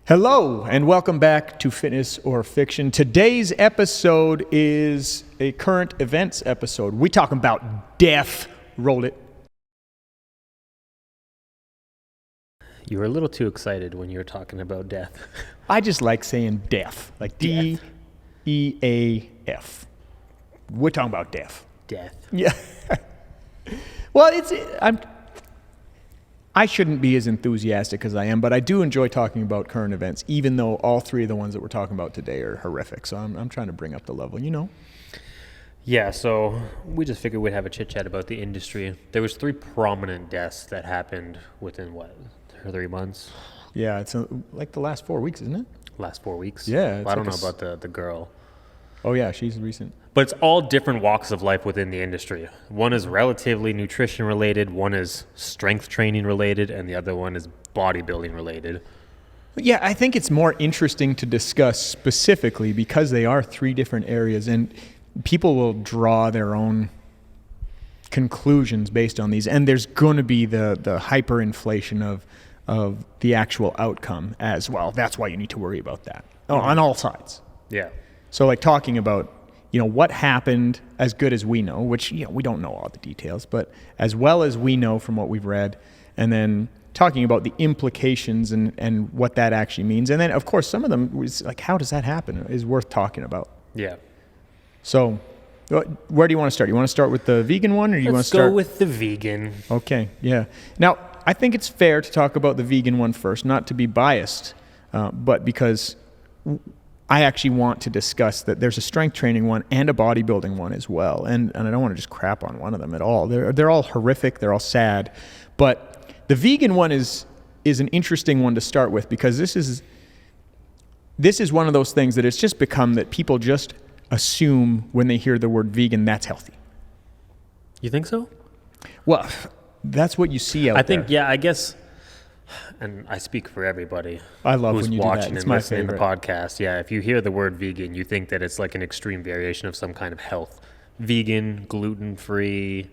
Hello, and welcome back to Fitness or Fiction. Today's episode is a current events episode. We're talking about death. Roll it. You were a little too excited when you were talking about death. I just like saying death, like Death. D-E-A-F. We're talking about death. Death. Yeah. Well, I shouldn't be as enthusiastic as I am, but I do enjoy talking about current events, even though all three of the ones that we're talking about today are horrific. So I'm trying to bring up the level, you know? Yeah, so we just figured we'd have a chit-chat about the industry. There was 3 prominent deaths that happened within, 3 months? Yeah, it's like the last 4 weeks, isn't it? Last 4 weeks? Yeah. Well, I don't know about the girl. Oh, yeah, she's recent. But it's all different walks of life within the industry. One is relatively nutrition related, one is strength training related, and the other one is bodybuilding related. Yeah, I think it's more interesting to discuss specifically because they are 3 different areas, and people will draw their own conclusions based on these, and there's going to be the hyperinflation of the actual outcome as well. That's why you need to worry about that on all sides. Yeah. So like talking about, what happened as good as we know, which, we don't know all the details, but as well as we know from what we've read, and then talking about the implications and what that actually means. And then, of course, some of them, is like, how does that happen, is worth talking about. Yeah. So where do you want to start? You want to start with the vegan one, or do you want to start? Let's go with the vegan. Okay, yeah. Now, I think it's fair to talk about the vegan one first, not to be biased, but because I actually want to discuss that there's a strength training one and a bodybuilding one as well. And I don't want to just crap on one of them at all. They're all horrific. They're all sad. But the vegan one is an interesting one to start with because this is one of those things that it's just become that people just assume when they hear the word vegan, that's healthy. You think so? Well, that's what you see out there. I think, yeah, I guess, and I speak for everybody. I love who's when you do that. watching It's and my listening to the favorite. podcast. Yeah, if you hear the word vegan, you think that it's like an extreme variation of some kind of health. Vegan, gluten-free.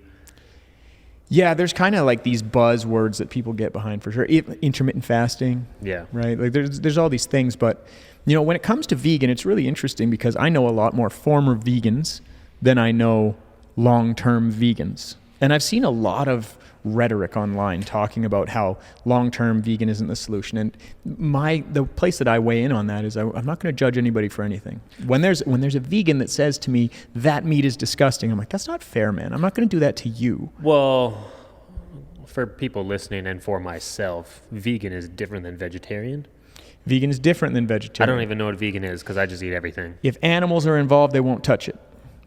Yeah, there's kind of like these buzzwords that people get behind for sure. Intermittent fasting. Yeah. Right? Like there's all these things, but when it comes to vegan, it's really interesting because I know a lot more former vegans than I know long-term vegans. And I've seen a lot of rhetoric online talking about how long-term vegan isn't the solution. And the place that I weigh in on that is I'm not going to judge anybody for anything. When there's a vegan that says to me, that meat is disgusting, I'm like, that's not fair, man. I'm not going to do that to you. Well, for people listening and for myself, vegan is different than vegetarian. Vegan is different than vegetarian. I don't even know what vegan is because I just eat everything. If animals are involved, they won't touch it.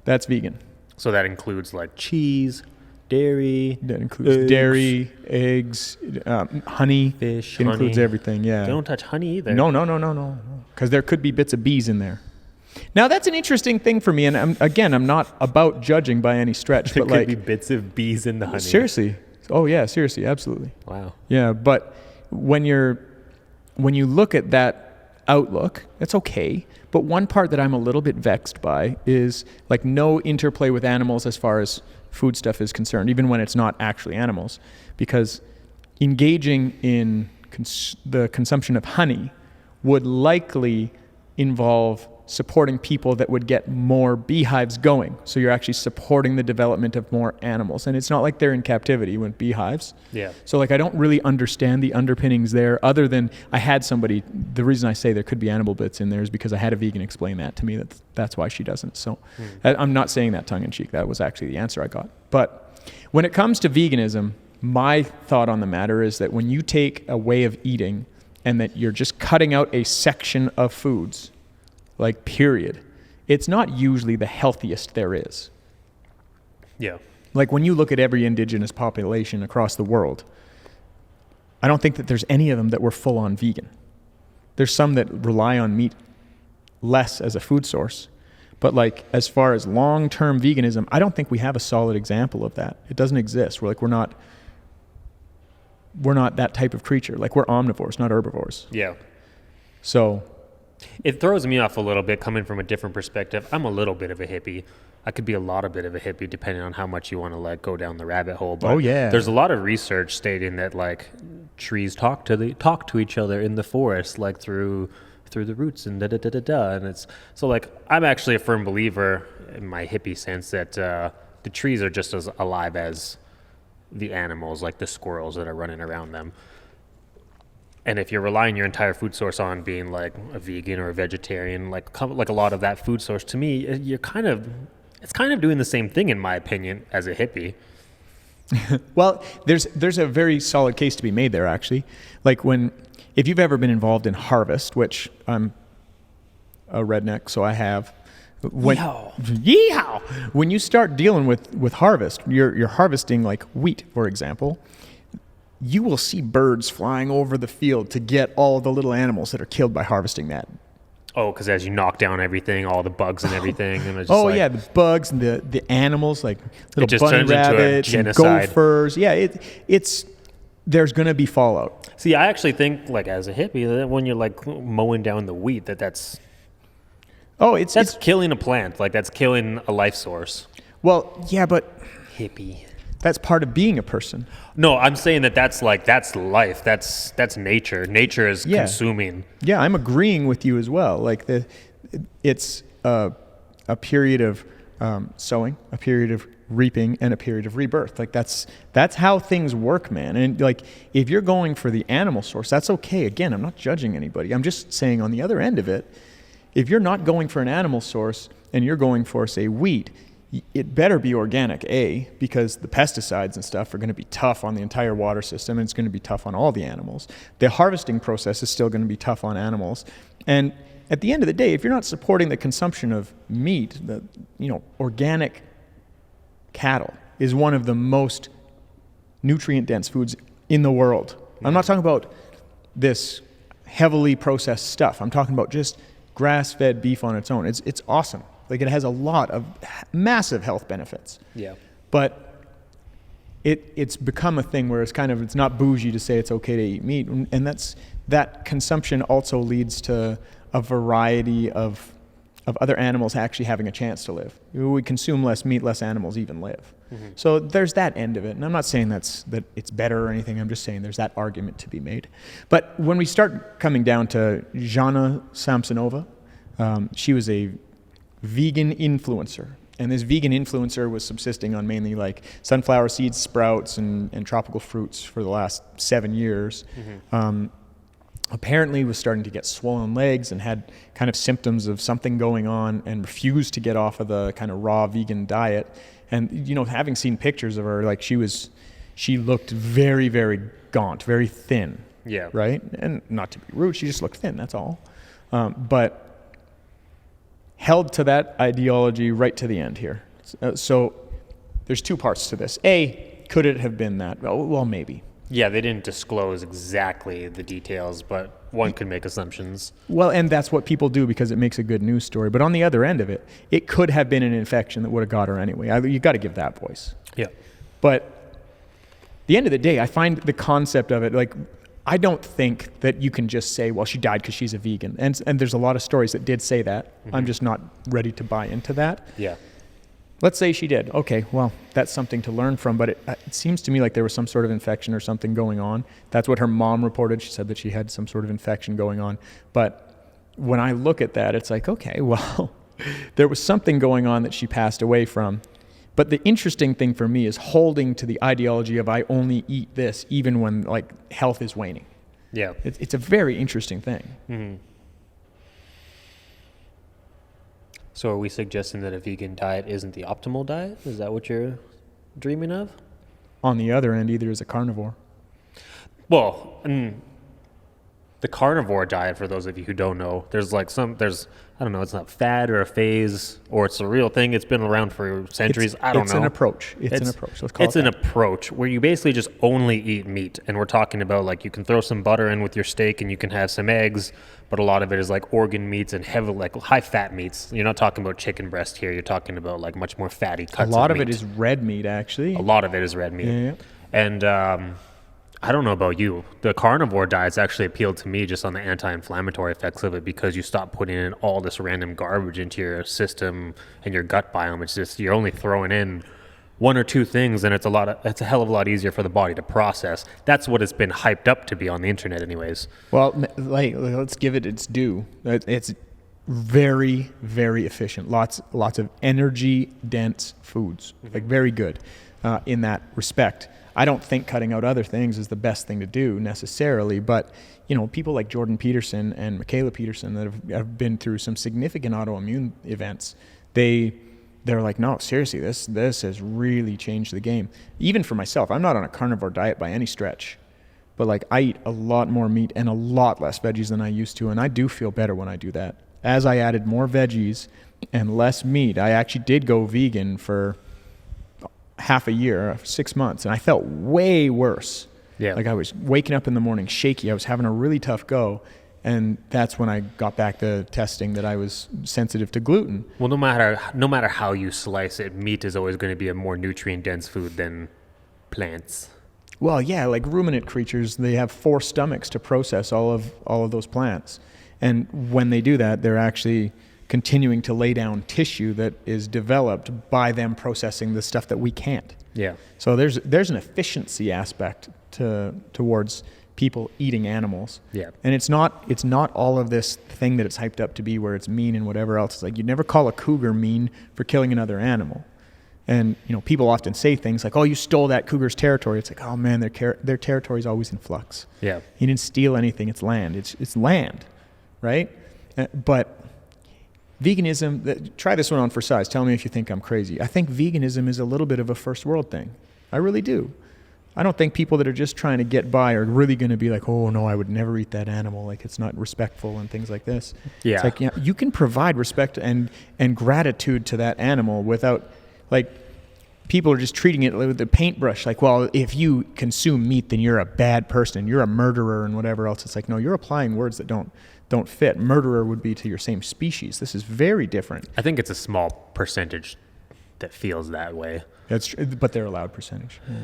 That's vegan. So that includes like cheese, dairy. That includes dairy, eggs, honey. Fish, It honey. includes everything, yeah. They don't touch honey either. No. Because there could be bits of bees in there. Now, that's an interesting thing for me. And I'm not about judging by any stretch. There but could like, be bits of bees in the honey. Seriously. Oh, yeah, seriously. Absolutely. Wow. Yeah, but when you look at that outlook, it's okay. But one part that I'm a little bit vexed by is like no interplay with animals as far as food stuff is concerned, even when it's not actually animals, because engaging in the consumption of honey would likely involve supporting people that would get more beehives going. So you're actually supporting the development of more animals. And it's not like they're in captivity with beehives. Yeah. So like I don't really understand the underpinnings there other than I had somebody, the reason I say there could be animal bits in there is because I had a vegan explain that to me, that's why she doesn't. So I'm not saying that tongue in cheek. That was actually the answer I got. But when it comes to veganism, my thought on the matter is that when you take a way of eating and that you're just cutting out a section of foods, like period, it's not usually the healthiest there is. Yeah. Like when you look at every indigenous population across the world, I don't think that there's any of them that were full on vegan. There's some that rely on meat less as a food source. But like as far as long-term veganism, I don't think we have a solid example of that. It doesn't exist. We're not that type of creature. Like we're omnivores, not herbivores. Yeah. So it throws me off a little bit coming from a different perspective. I'm a little bit of a hippie. I could be a lot of bit of a hippie depending on how much you want to like go down the rabbit hole. But Oh, yeah. there's a lot of research stating that like trees talk to each other in the forest, like through the roots and da da da da da. And it's so like I'm actually a firm believer in my hippie sense that the trees are just as alive as the animals, like the squirrels that are running around them. And if you're relying your entire food source on being like a vegan or a vegetarian, like a lot of that food source, to me, it's kind of doing the same thing in my opinion as a hippie. Well, there's a very solid case to be made there, actually. Like if you've ever been involved in harvest, which I'm a redneck, so I have. Yeehaw! When you start dealing with harvest, you're harvesting like wheat, for example. You will see birds flying over the field to get all the little animals that are killed by harvesting that. Oh, because as you knock down everything, all the bugs and everything. And it's just yeah, the bugs and the animals, like little just bunny turns into a rabbits and genocide. gophers. Yeah, there's going to be fallout. See, I actually think, like, as a hippie, that when you're like mowing down the wheat, that's killing a plant. Like, that's killing a life source. Well, yeah, but Hippie. that's part of being a person. No, I'm saying that's life. That's nature. Nature is consuming. Yeah, I'm agreeing with you as well. Like it's a period of sowing, a period of reaping, and a period of rebirth. Like that's how things work, man. And like if you're going for the animal source, that's okay. Again, I'm not judging anybody. I'm just saying on the other end of it, if you're not going for an animal source and you're going for, say, wheat, it better be organic, because the pesticides and stuff are going to be tough on the entire water system, and it's going to be tough on all the animals. The harvesting process is still going to be tough on animals. And at the end of the day, if you're not supporting the consumption of meat, organic cattle is one of the most nutrient-dense foods in the world. I'm not talking about this heavily processed stuff. I'm talking about just grass-fed beef on its own. It's awesome. Like it has a lot of massive health benefits. Yeah. But it's become a thing where it's not bougie to say it's okay to eat meat, and that consumption also leads to a variety of other animals actually having a chance to live. We consume less meat, less animals even live. Mm-hmm. So there's that end of it, and I'm not saying that it's better or anything. I'm just saying there's that argument to be made. But when we start coming down to Zhanna Samsonovaa, she was a vegan influencer, and this vegan influencer was subsisting on mainly like sunflower seeds, sprouts, and tropical fruits for the last 7 years. Mm-hmm. Apparently was starting to get swollen legs and had kind of symptoms of something going on, and refused to get off of the kind of raw vegan diet. And having seen pictures of her, like she looked very, very gaunt, very thin. Yeah. Right? And not to be rude, she just looked thin, that's all. But held to that ideology right to the end here. So there's two parts to this. A, could it have been that? Well, maybe. Yeah, they didn't disclose exactly the details, but one could make assumptions. Well, and that's what people do because it makes a good news story. But on the other end of it, it could have been an infection that would have got her anyway. You got to give that voice. Yeah. But at the end of the day, I find the concept of it, like, I don't think that you can just say, well, she died because she's a vegan. And there's a lot of stories that did say that. Mm-hmm. I'm just not ready to buy into that. Yeah. Let's say she did. Okay, well, that's something to learn from, but it seems to me like there was some sort of infection or something going on. That's what her mom reported. She said that she had some sort of infection going on. But when I look at that, it's like, okay, well, there was something going on that she passed away from. But the interesting thing for me is holding to the ideology of I only eat this even when like health is waning. Yeah. It's a very interesting thing. Mm-hmm. So are we suggesting that a vegan diet isn't the optimal diet? Is that what you're dreaming of? On the other end, either is a carnivore. Well, the carnivore diet, for those of you who don't know, there's I don't know, it's not fad or a phase, or it's a real thing. It's been around for centuries. I don't know. It's an approach. It's an approach. Let's call it It's an approach where you basically just only eat meat. And we're talking about like you can throw some butter in with your steak and you can have some eggs, but a lot of it is like organ meats and heavy, like high fat meats. You're not talking about chicken breast here. You're talking about like much more fatty cuts of meat. A lot of it is red meat, actually. A lot of it is red meat. Yeah. And I don't know about you. The carnivore diet's actually appealed to me just on the anti-inflammatory effects of it, because you stop putting in all this random garbage into your system and your gut biome. It's just, you're only throwing in one or two things, and it's a hell of a lot easier for the body to process. That's what it's been hyped up to be on the internet anyways. Well, like, let's give it its due. It's very, very efficient. Lots of energy dense foods, like very good in that respect. I don't think cutting out other things is the best thing to do necessarily, but people like Jordan Peterson and Michaela Peterson that have been through some significant autoimmune events, they're like, no, seriously, this has really changed the game. Even for myself, I'm not on a carnivore diet by any stretch, but like I eat a lot more meat and a lot less veggies than I used to, and I do feel better when I do that. As I added more veggies and less meat, I actually did go vegan for half a year, 6 months, and I felt way worse. Yeah. Like I was waking up in the morning shaky. I was having a really tough go. And that's when I got back to testing that I was sensitive to gluten. Well, no matter how you slice it, meat is always going to be a more nutrient-dense food than plants. Well, yeah, like ruminant creatures, they have 4 stomachs to process all of those plants. And when they do that, they're actually continuing to lay down tissue that is developed by them processing the stuff that we can't. Yeah. So there's an efficiency aspect towards people eating animals. Yeah. And it's not all of this thing that it's hyped up to be where it's mean and whatever else. It's like you'd never call a cougar mean for killing another animal. And people often say things like, "Oh, you stole that cougar's territory." It's like, "Oh man, their territory is always in flux." Yeah. He didn't steal anything. It's land. It's land, right? But veganism, try this one on for size. Tell me if you think I'm crazy. I think veganism is a little bit of a first world thing. I really do. I don't think people that are just trying to get by are really going to be like, "Oh no, I would never eat that animal. Like it's not respectful," and things like this. Yeah. It's like, you can provide respect and gratitude to that animal without, like, people are just treating it with a paintbrush. Like, well, if you consume meat, then you're a bad person. You're a murderer and whatever else. It's like, no, you're applying words that don't fit. Murderer would be to your same species. This is very different. I think it's a small percentage that feels that way. But they're a loud percentage. Yeah.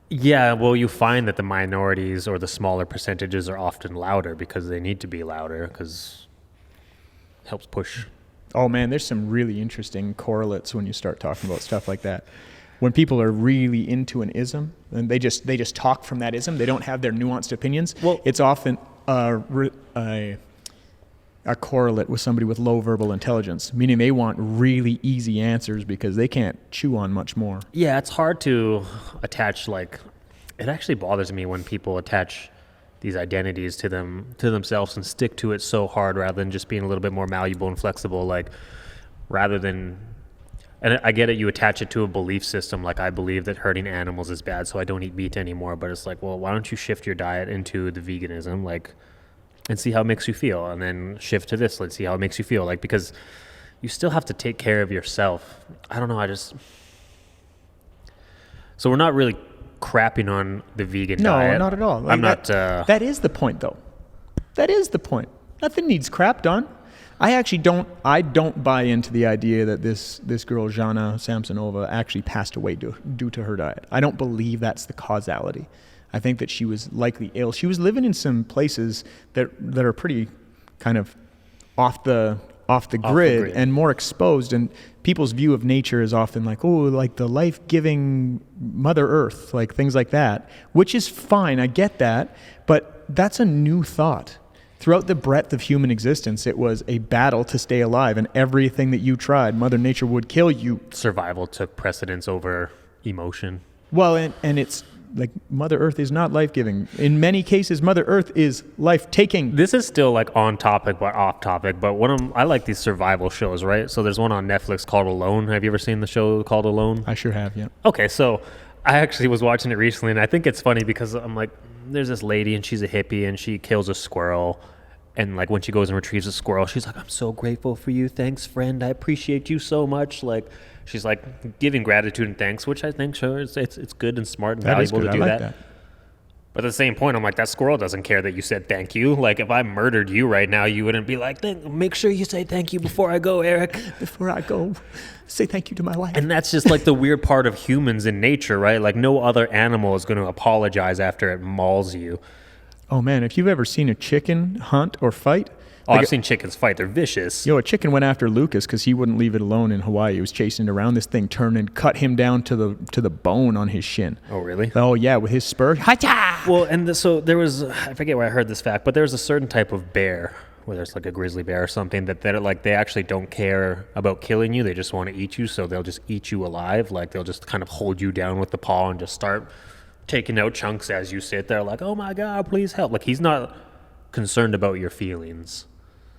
Yeah, well, you find that the minorities or the smaller percentages are often louder because they need to be louder, because it helps push. Oh man, there's some really interesting correlates when you start talking about stuff like that. When people are really into an ism and they just talk from that ism, they don't have their nuanced opinions. Well, it's often a correlate with somebody with low verbal intelligence, meaning they want really easy answers because they can't chew on much more. Yeah, it's hard to attach, like, it actually bothers me when people attach these identities to themselves and stick to it so hard rather than just being a little bit more malleable and flexible, like, rather than, and I get it, you attach it to a belief system, like I believe that hurting animals is bad, so I don't eat meat anymore, but it's like, well, why don't you shift your diet into the veganism, like, and see how it makes you feel, and then shift to this, let's see how it makes you feel, like, because you still have to take care of yourself. I don't know, so we're not really crapping on the vegan diet. No, not at all. Like, that is the point, though. That is the point. Nothing needs crapped on. I don't buy into the idea that this girl, Zhanna Samsonovaa, actually passed away due to her diet. I don't believe that's the causality. I think that she was likely ill. She was living in some places that are pretty kind of off the grid and more exposed, and people's view of nature is often like, oh, like the life-giving Mother Earth, like things like that, which is fine. I get that, but that's a new thought. Throughout the breadth of human existence, it was a battle to stay alive, and everything that you tried, Mother Nature would kill you. Survival took precedence over emotion. Well, and it's like Mother Earth is not life-giving. In many cases, Mother Earth is life-taking. This is still like on topic but off topic, but I like these survival shows, right? So there's one on Netflix called Alone. Have you ever seen the show called Alone? I sure have, yeah. Okay, so I actually was watching it recently, and I think it's funny because I'm like, there's this lady, and she's a hippie, and she kills a squirrel. And like when she goes and retrieves a squirrel, she's like, "I'm so grateful for you. Thanks, friend. I appreciate you so much." Like, she's like giving gratitude and thanks, which I think sure it's good and smart and valuable to do that. But at the same point, I'm like, that squirrel doesn't care that you said thank you. Like, if I murdered you right now, you wouldn't be like, make sure you say thank you before I go, Eric. Before I go, say thank you to my wife. And that's just like the weird part of humans in nature, right? Like, no other animal is going to apologize after it mauls you. Oh, man, if you've ever seen a chicken hunt or fight. Oh, I've seen chickens fight. They're vicious. A chicken went after Lucas because he wouldn't leave it alone in Hawaii. He was chasing it around. This thing turned and cut him down to the bone on his shin. Oh, really? Oh, yeah, with his spur. Ha-cha! Well, and so there was, I forget where I heard this fact, but there's a certain type of bear, whether it's like a grizzly bear or something, that like they actually don't care about killing you. They just want to eat you, so they'll just eat you alive. Like, they'll just kind of hold you down with the paw and just start taking out chunks as you sit there, like, oh my God, please help. Like, he's not concerned about your feelings.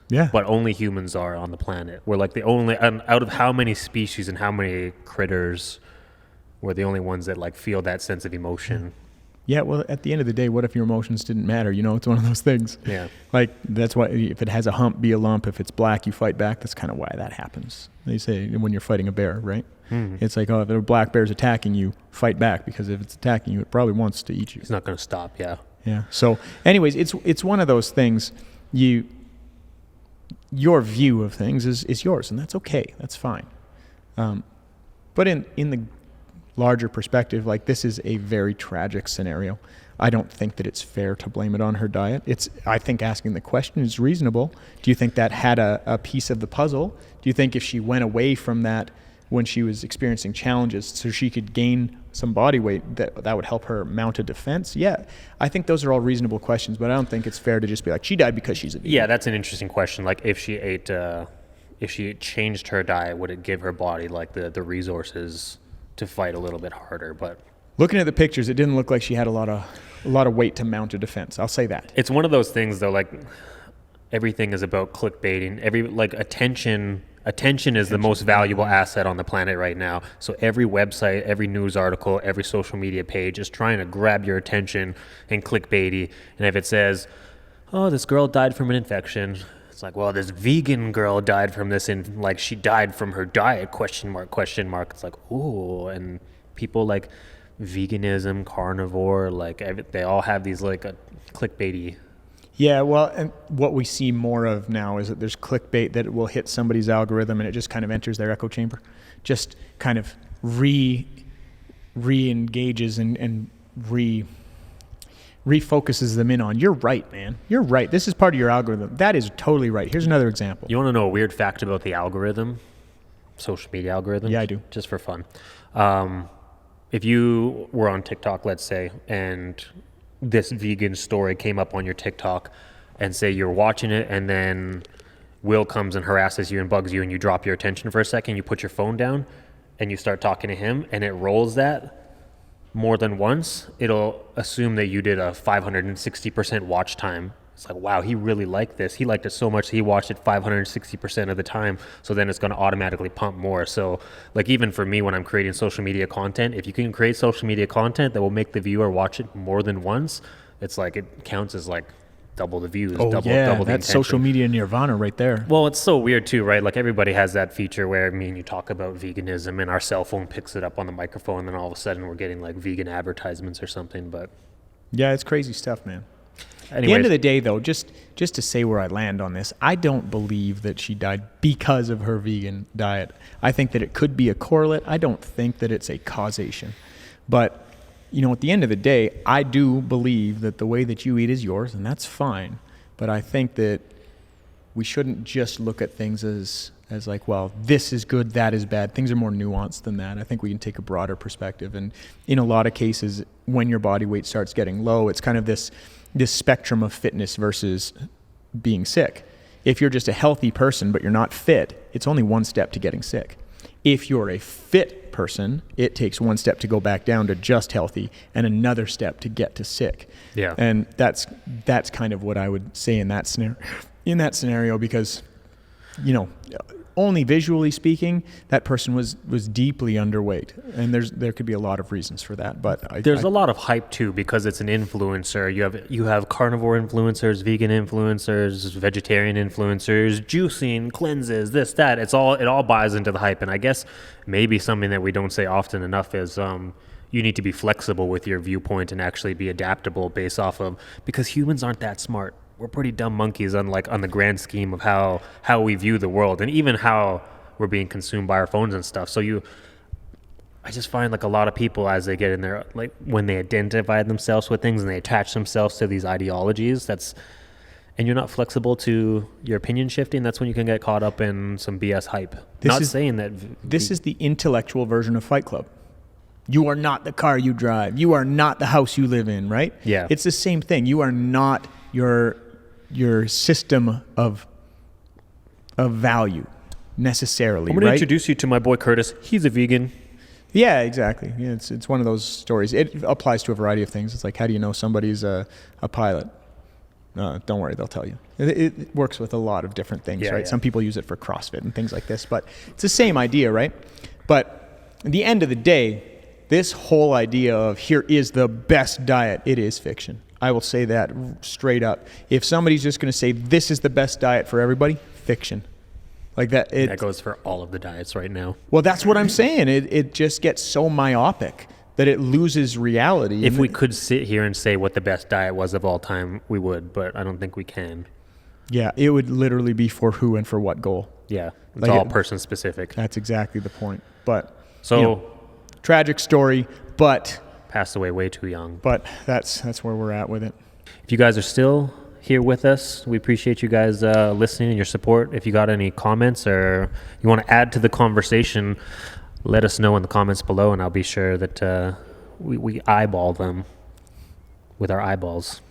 Yeah. But only humans are on the planet. We're like the only, out of how many species and how many critters, we're the only ones that like feel that sense of emotion. Yeah, well, at the end of the day, what if your emotions didn't matter? It's one of those things. Yeah. Like, that's why if it has a hump, be a lump. If it's black, you fight back. That's kind of why that happens. They say when you're fighting a bear, right? Mm-hmm. It's like, oh, if a black bear's attacking you, fight back, because if it's attacking you, it probably wants to eat you. It's not going to stop, yeah. Yeah. So anyways, it's one of those things. Your view of things is yours, and that's okay. That's fine. But in the larger perspective, like, this is a very tragic scenario. I don't think that it's fair to blame it on her diet. I think asking the question is reasonable. Do you think that had a piece of the puzzle? Do you think if she went away from that when she was experiencing challenges so she could gain some body weight, that would help her mount a defense? Yeah, I think those are all reasonable questions, but I don't think it's fair to just be like, she died because she's a vegan. Yeah, that's an interesting question. Like, if she changed her diet, would it give her body like the resources to fight a little bit harder? But looking at the pictures, it didn't look like she had a lot of weight to mount a defense. I'll say that. It's one of those things, though, like, everything is about clickbaiting. Attention is the most valuable asset on the planet right now. So every website, every news article, every social media page is trying to grab your attention and clickbaity. And if it says, oh, this girl died from an infection, it's like, well, this vegan girl died from this, like, she died from her diet, question mark. It's like, ooh, and people like veganism, carnivore, like, they all have these like clickbaity. Yeah, well, and what we see more of now is that there's clickbait that will hit somebody's algorithm and it just kind of enters their echo chamber, just kind of re-engages and refocuses them in on, you're right, man. You're right. This is part of your algorithm. That is totally right. Here's another example. You want to know a weird fact about the algorithm? Social media algorithm? Yeah, I do. Just for fun. If you were on TikTok, let's say, and this vegan story came up on your TikTok, and say you're watching it, and then Will comes and harasses you and bugs you, and you drop your attention for a second, you put your phone down, and you start talking to him, and it rolls that more than once, it'll assume that you did a 560% watch time. It's like, wow, he really liked this. He liked it so much, he watched it 560% of the time. So then it's going to automatically pump more. So, like, even for me, when I'm creating social media content, if you can create social media content that will make the viewer watch it more than once, it's like, it counts as like double the views, double the that's intention. social media nirvana right there. Well, it's so weird too, right? Like, everybody has that feature where me and you talk about veganism and our cell phone picks it up on the microphone, and then all of a sudden we're getting like vegan advertisements or something. But yeah, it's crazy stuff, man. Anyways, At the end of the day, though, just to say where I land on this, I don't believe that she died because of her vegan diet. I think that it could be a correlate. I don't think that it's a causation. But, at the end of the day, I do believe that the way that you eat is yours, and that's fine. But I think that we shouldn't just look at things as like, well, this is good, that is bad. Things are more nuanced than that. I think we can take a broader perspective. And in a lot of cases, when your body weight starts getting low, it's kind of this spectrum of fitness versus being sick. If you're just a healthy person but you're not fit, it's only one step to getting sick. If you're a fit person, it takes one step to go back down to just healthy and another step to get to sick. Yeah. And that's kind of what I would say in that scenario, because only visually speaking, that person was deeply underweight, and there could be a lot of reasons for that. But there's a lot of hype too, because it's an influencer. You have carnivore influencers, vegan influencers, vegetarian influencers, juicing, cleanses, this, that. It all buys into the hype. And I guess maybe something that we don't say often enough is you need to be flexible with your viewpoint and actually be adaptable based off of, because humans aren't that smart. We're pretty dumb monkeys on the grand scheme of how we view the world, and even how we're being consumed by our phones and stuff. So I just find like a lot of people, as they get in there, like when they identify themselves with things and they attach themselves to these ideologies, and you're not flexible to your opinion shifting, that's when you can get caught up in some BS hype. This is the intellectual version of Fight Club. You are not the car you drive. You are not the house you live in, right? Yeah. It's the same thing. You are not your system of value necessarily, I'm going to right? introduce you to my boy Curtis. He's a vegan. Yeah, exactly. Yeah, it's one of those stories. It applies to a variety of things. It's like, how do you know somebody's a pilot? Don't worry, they'll tell you. It works with a lot of different things, right? Yeah. Some people use it for CrossFit and things like this, but it's the same idea, right? But at the end of the day, this whole idea of here is the best diet, it is fiction. I will say that straight up. If somebody's just going to say this is the best diet for everybody, fiction. Like that. That goes for all of the diets right now. Well, that's what I'm saying. It just gets so myopic that it loses reality. If we could sit here and say what the best diet was of all time, we would, but I don't think we can. Yeah, it would literally be for who and for what goal. Yeah, it's all person specific. That's exactly the point. But so tragic story, but passed away way too young. But that's where we're at with it. If you guys are still here with us, we appreciate you guys listening and your support. If you got any comments or you want to add to the conversation, let us know in the comments below, and I'll be sure that we eyeball them with our eyeballs.